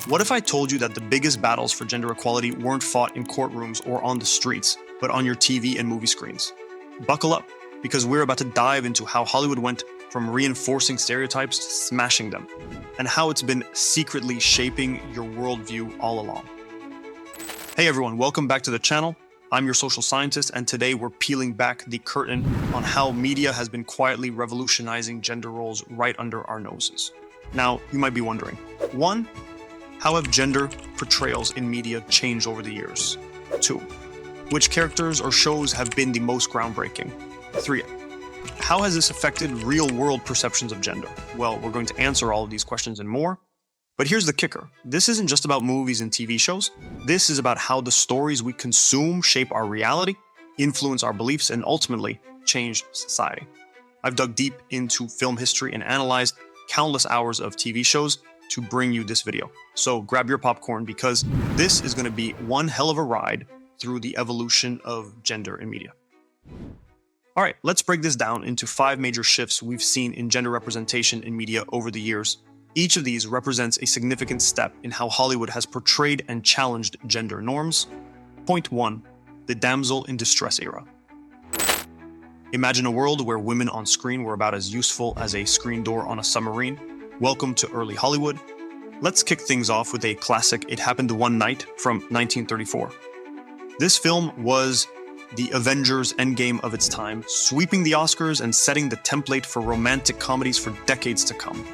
What if I told you that the biggest battles for gender equality weren't fought in courtrooms or on the streets, but on your TV and movie screens? Buckle up, because we're about to dive into how Hollywood went from reinforcing stereotypes to smashing them, and how it's been secretly shaping your worldview all along. Hey everyone, welcome back to the channel. I'm your social scientist, and today we're peeling back the curtain on how media has been quietly revolutionizing gender roles right under our noses. Now, you might be wondering, 1. How have gender portrayals in media changed over the years? 2. Which characters or shows have been the most groundbreaking? 3. How has this affected real-world perceptions of gender? Well, we're going to answer all of these questions and more. But here's the kicker. This isn't just about movies and TV shows. This is about how the stories we consume shape our reality, influence our beliefs, and ultimately change society. I've dug deep into film history and analyzed countless hours of TV shows to bring you this video. So grab your popcorn, because this is going to be one hell of a ride through the evolution of gender in media. All right, let's break this down into 5 major shifts we've seen in gender representation in media over the years. Each of these represents a significant step in how Hollywood has portrayed and challenged gender norms. Point 1. The damsel in distress era. Imagine a world where women on screen were about as useful as a screen door on a submarine. Welcome to early Hollywood. Let's kick things off with a classic It Happened One Night from 1934. This film was the Avengers Endgame of its time, sweeping the Oscars and setting the template for romantic comedies for decades to come.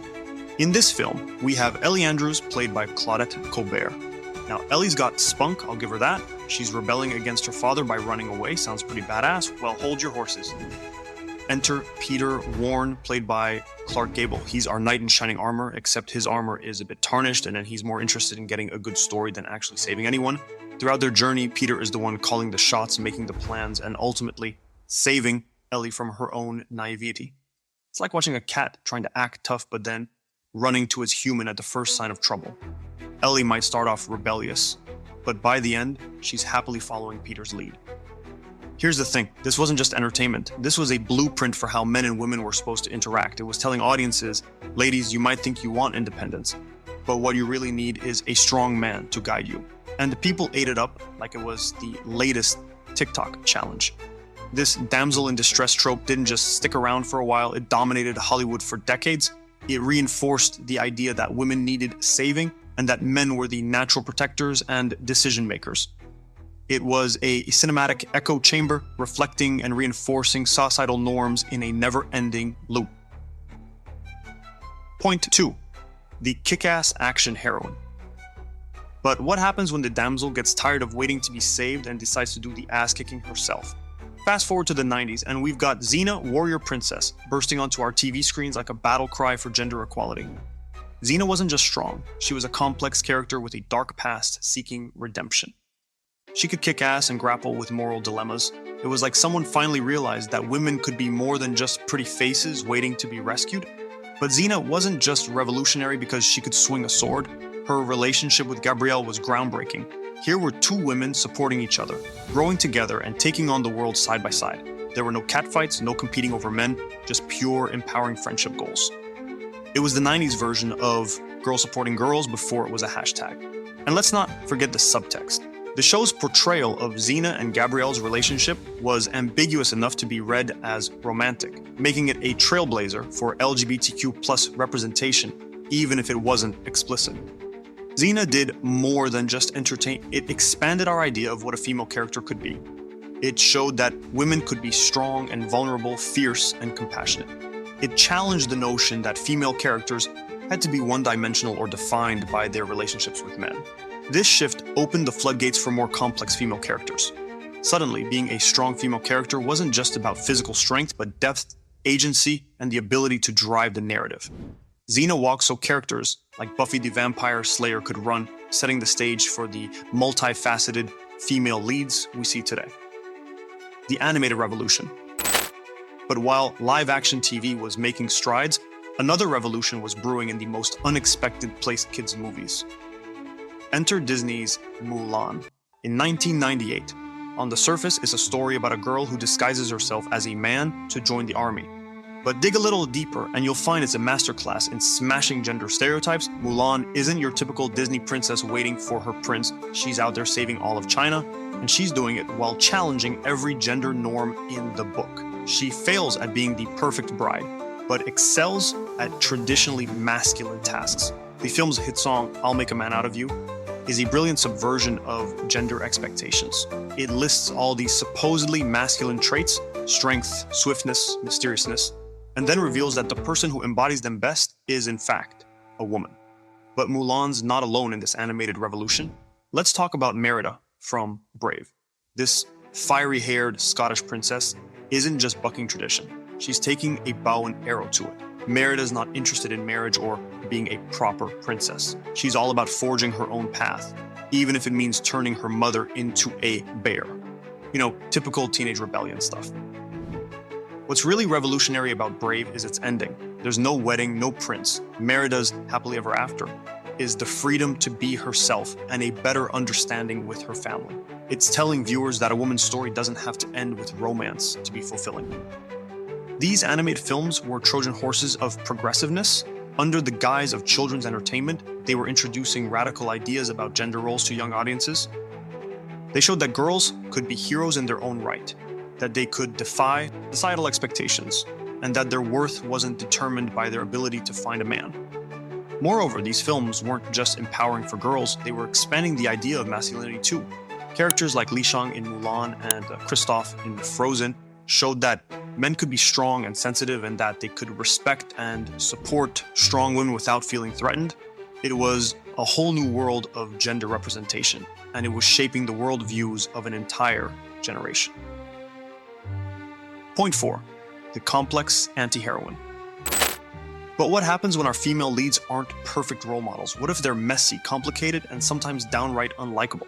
In this film, we have Ellie Andrews, played by Claudette Colbert. Now, Ellie's got spunk, I'll give her that. She's rebelling against her father by running away, sounds pretty badass. Well, hold your horses. Enter Peter Warren, played by Clark Gable. He's our knight in shining armor, except his armor is a bit tarnished, and then he's more interested in getting a good story than actually saving anyone. Throughout their journey, Peter is the one calling the shots, making the plans, and ultimately saving Ellie from her own naivety. It's like watching a cat trying to act tough, but then running to its human at the first sign of trouble. Ellie might start off rebellious, but by the end, she's happily following Peter's lead. Here's the thing, this wasn't just entertainment. This was a blueprint for how men and women were supposed to interact. It was telling audiences, ladies, you might think you want independence, but what you really need is a strong man to guide you. And the people ate it up like it was the latest TikTok challenge. This damsel in distress trope didn't just stick around for a while, it dominated Hollywood for decades. It reinforced the idea that women needed saving and that men were the natural protectors and decision makers. It was a cinematic echo chamber, reflecting and reinforcing societal norms in a never-ending loop. Point 2. The kick-ass action heroine. But what happens when the damsel gets tired of waiting to be saved and decides to do the ass-kicking herself? Fast forward to the 90s, and we've got Xena, warrior princess, bursting onto our TV screens like a battle cry for gender equality. Xena wasn't just strong, she was a complex character with a dark past seeking redemption. She could kick ass and grapple with moral dilemmas. It was like someone finally realized that women could be more than just pretty faces waiting to be rescued. But Xena wasn't just revolutionary because she could swing a sword. Her relationship with Gabrielle was groundbreaking. Here were 2 women supporting each other, growing together and taking on the world side by side. There were no catfights, no competing over men, just pure, empowering friendship goals. It was the 90s version of girls supporting girls before it was a hashtag. And let's not forget the subtext. The show's portrayal of Xena and Gabrielle's relationship was ambiguous enough to be read as romantic, making it a trailblazer for LGBTQ+ representation, even if it wasn't explicit. Xena did more than just entertain, it expanded our idea of what a female character could be. It showed that women could be strong and vulnerable, fierce and compassionate. It challenged the notion that female characters had to be one-dimensional or defined by their relationships with men. This shift opened the floodgates for more complex female characters. Suddenly, being a strong female character wasn't just about physical strength, but depth, agency, and the ability to drive the narrative. Xena walked so characters like Buffy the Vampire Slayer could run, setting the stage for the multifaceted female leads we see today. The animated revolution. But while live-action TV was making strides, another revolution was brewing in the most unexpected place kids' movies. Enter Disney's Mulan. In 1998, on the surface is a story about a girl who disguises herself as a man to join the army. But dig a little deeper and you'll find it's a masterclass in smashing gender stereotypes. Mulan isn't your typical Disney princess waiting for her prince. She's out there saving all of China, and she's doing it while challenging every gender norm in the book. She fails at being the perfect bride, but excels at traditionally masculine tasks. The film's hit song, I'll Make a Man Out of You, is a brilliant subversion of gender expectations. It lists all these supposedly masculine traits, strength, swiftness, mysteriousness, and then reveals that the person who embodies them best is, in fact, a woman. But Mulan's not alone in this animated revolution. Let's talk about Merida from Brave. This fiery-haired Scottish princess isn't just bucking tradition. She's taking a bow and arrow to it. Merida's not interested in marriage or being a proper princess. She's all about forging her own path, even if it means turning her mother into a bear. You know, typical teenage rebellion stuff. What's really revolutionary about Brave is its ending. There's no wedding, no prince. Merida's happily ever after is the freedom to be herself and a better understanding with her family. It's telling viewers that a woman's story doesn't have to end with romance to be fulfilling. These animated films were Trojan horses of progressiveness. Under the guise of children's entertainment, they were introducing radical ideas about gender roles to young audiences. They showed that girls could be heroes in their own right, that they could defy societal expectations, and that their worth wasn't determined by their ability to find a man. Moreover, these films weren't just empowering for girls, they were expanding the idea of masculinity too. Characters like Li Shang in Mulan and Kristoff in Frozen showed that men could be strong and sensitive and that they could respect and support strong women without feeling threatened. It was a whole new world of gender representation, and it was shaping the worldviews of an entire generation. Point 4. The complex anti-heroine. But what happens when our female leads aren't perfect role models? What if they're messy, complicated, and sometimes downright unlikable?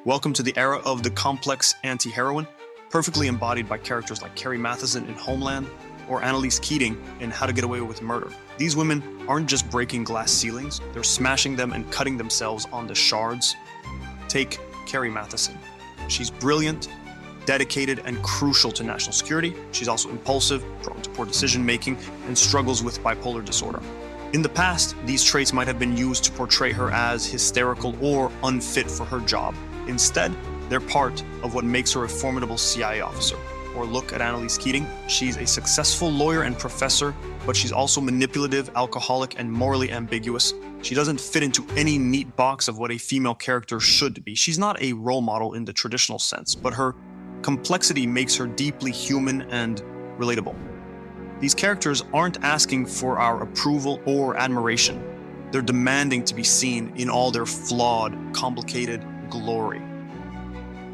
Welcome to the era of the complex anti-heroine, perfectly embodied by characters like Carrie Mathison in Homeland or Annalise Keating in How to Get Away with Murder. These women aren't just breaking glass ceilings, they're smashing them and cutting themselves on the shards. Take Carrie Mathison. She's brilliant, dedicated, and crucial to national security. She's also impulsive, prone to poor decision-making, and struggles with bipolar disorder. In the past, these traits might have been used to portray her as hysterical or unfit for her job. Instead, they're part of what makes her a formidable CIA officer. Or look at Annalise Keating. She's a successful lawyer and professor, but she's also manipulative, alcoholic, and morally ambiguous. She doesn't fit into any neat box of what a female character should be. She's not a role model in the traditional sense, but her complexity makes her deeply human and relatable. These characters aren't asking for our approval or admiration. They're demanding to be seen in all their flawed, complicated glory.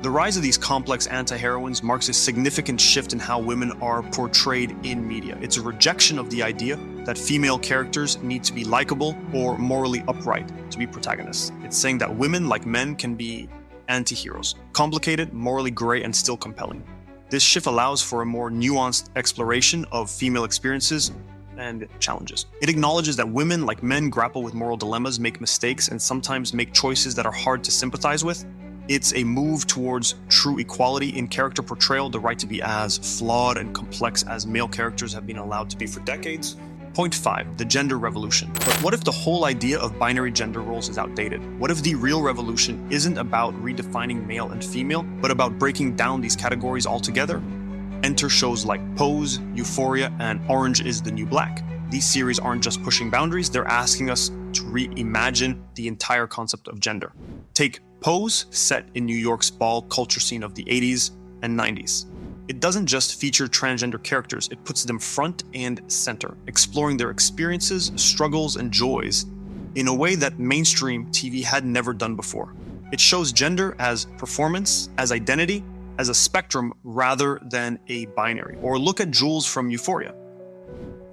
The rise of these complex anti-heroines marks a significant shift in how women are portrayed in media. It's a rejection of the idea that female characters need to be likable or morally upright to be protagonists. It's saying that women, like men, can be anti-heroes, complicated, morally gray, and still compelling. This shift allows for a more nuanced exploration of female experiences and challenges. It acknowledges that women, like men, grapple with moral dilemmas, make mistakes, and sometimes make choices that are hard to sympathize with. It's a move towards true equality in character portrayal, the right to be as flawed and complex as male characters have been allowed to be for decades. Point 5, the gender revolution. But what if the whole idea of binary gender roles is outdated? What if the real revolution isn't about redefining male and female, but about breaking down these categories altogether? Enter shows like Pose, Euphoria, and Orange is the New Black. These series aren't just pushing boundaries, they're asking us to reimagine the entire concept of gender. Take Pose, set in New York's ball culture scene of the 80s and 90s. It doesn't just feature transgender characters, it puts them front and center, exploring their experiences, struggles, and joys in a way that mainstream TV had never done before. It shows gender as performance, as identity, as a spectrum rather than a binary. Or look at Jules from Euphoria.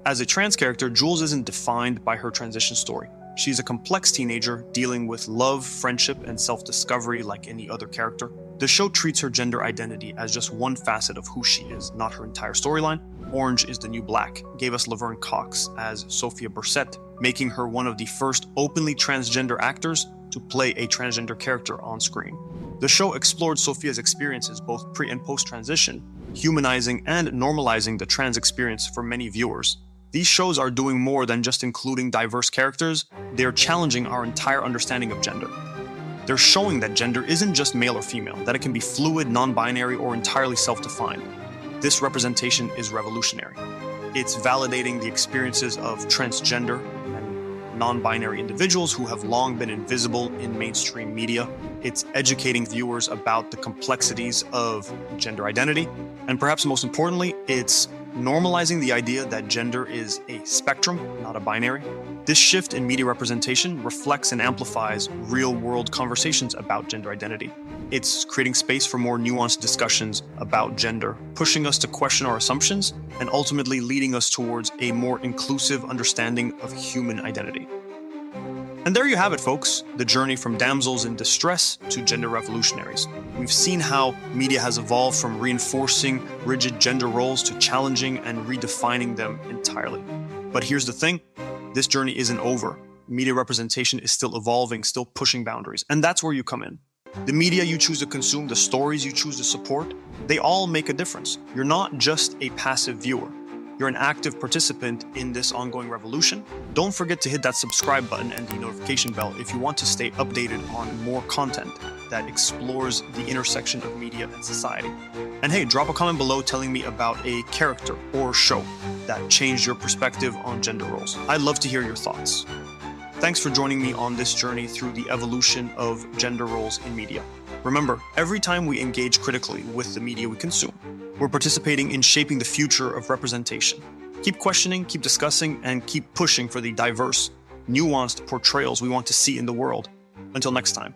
As a trans character, Jules isn't defined by her transition story. She's a complex teenager dealing with love, friendship, and self-discovery like any other character. The show treats her gender identity as just one facet of who she is, not her entire storyline. Orange is the New Black gave us Laverne Cox as Sophia Bursette, making her one of the first openly transgender actors to play a transgender character on screen. The show explored Sophia's experiences both pre and post-transition, humanizing and normalizing the trans experience for many viewers. These shows are doing more than just including diverse characters, they're challenging our entire understanding of gender. They're showing that gender isn't just male or female, that it can be fluid, non-binary, or entirely self-defined. This representation is revolutionary. It's validating the experiences of transgender and non-binary individuals who have long been invisible in mainstream media. It's educating viewers about the complexities of gender identity. And perhaps most importantly, it's normalizing the idea that gender is a spectrum, not a binary. This shift in media representation reflects and amplifies real-world conversations about gender identity. It's creating space for more nuanced discussions about gender, pushing us to question our assumptions, and ultimately leading us towards a more inclusive understanding of human identity. And there you have it, folks, the journey from damsels in distress to gender revolutionaries. We've seen how media has evolved from reinforcing rigid gender roles to challenging and redefining them entirely. But here's the thing, this journey isn't over. Media representation is still evolving, still pushing boundaries, and that's where you come in. The media you choose to consume, the stories you choose to support, they all make a difference. You're not just a passive viewer. You're an active participant in this ongoing revolution. Don't forget to hit that subscribe button and the notification bell if you want to stay updated on more content that explores the intersection of media and society. And hey, drop a comment below telling me about a character or show that changed your perspective on gender roles. I'd love to hear your thoughts. Thanks for joining me on this journey through the evolution of gender roles in media. Remember, every time we engage critically with the media we consume, we're participating in shaping the future of representation. Keep questioning, keep discussing, and keep pushing for the diverse, nuanced portrayals we want to see in the world. Until next time.